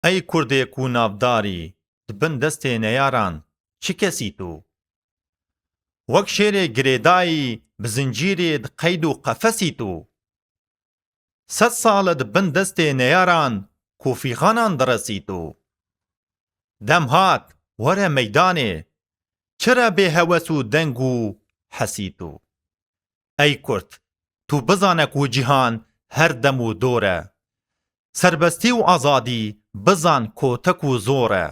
ئەی کوردێک و ناوداری دبن دەستێ نەیاران چ کەسی تو وەک شێرێ گرێدایی بزنجیرێ قەید و قەفەسی تو سەد ساڵە دبن دەستێ نەیاران کوفیغانان دڕەسی تو دەم هات وەرە مەیدانێ چرە بێهەوەس و دەنگ و حەسی تو ئەی کورد تو بزانە کو جیهان هەر دەم و دۆرە سربەستی و ئازادی بزان کۆتەک و زۆرە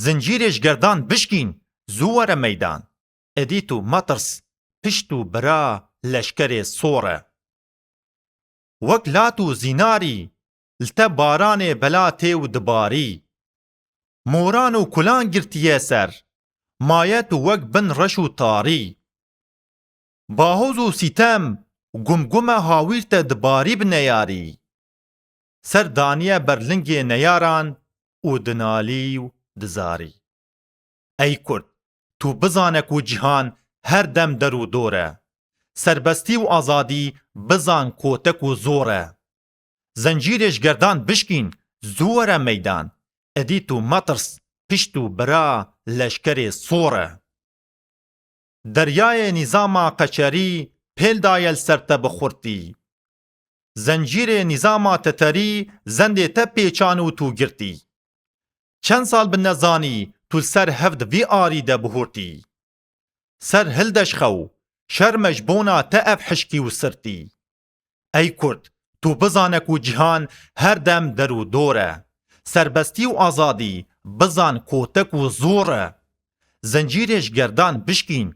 زنجیرێش گەردان بشکین زوو وەرە مەیدان ئەدیت و مەترس پشت و برا لەشکرێ سۆرە وەک لات و زیناری لتە بارانێ بەلا تێ و دباری مۆران و کولان گرتیە سەر مایەت و وەک بن ڕەش و تاری باهۆز و سیتەم گومگومە هاویرتە دباری بنەیاری سەر دانیە بەرلنگێ نەیاران و دنالی و دزاری ئەی کورد تو بزانە کو جیهان هەر دەم دەر و دۆرە سربەستی و ئازادی بزان کۆتەک و زۆرە زەنجیرێش گەردان بشکین زوو وەرە مەیدان ئەدیت و مەترس پشت و برا لەشکرێ سۆرە دەریایە نیزاما قەچەری پێلدایە سەرتە بخورتی زەنجیرێ نیزاما تەتەری زەندێتە پێچان و تو گرتی چەند ساڵ بنەزانی تو سەر هەفت ڤی ئاری دەبهورتی سەر هەلدەشخە و شەرمەش بۆنا تە ئەف حشکی و سرتی ئەی کورد تو بزانە کو جیهان هەر دەم دەر و دۆرە سربەستی و ئازادی بزان کۆتەک و زۆرە زەنجیرێش گەردان بشکین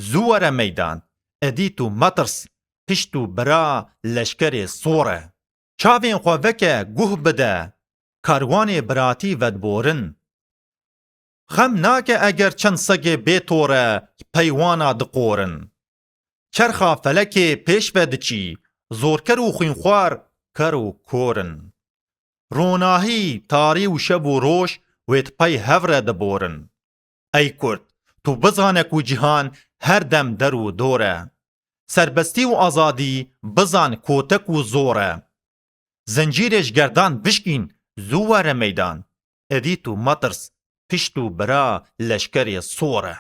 زوو وەرە مەیدان ئەدیت و مەترس پشت و برا لەشکرێ سۆرە چاوێن خۆ veke guh bide karwanê biratî vedborin xem nake eger çend segê bêtore peywana diqorin çerxa felekê pêş ve diçî zorker û xwînxwar ker û korin ronahî tarî û şev û roj wê pey hevre diborin ey kurd tu bizane ku cîhan her dem der û dore serbestî û azadî bizan kotek û zor e zencîrêj gerdan bişkîn zû were meydan edît û metirs pişt û bira leşkerê sor e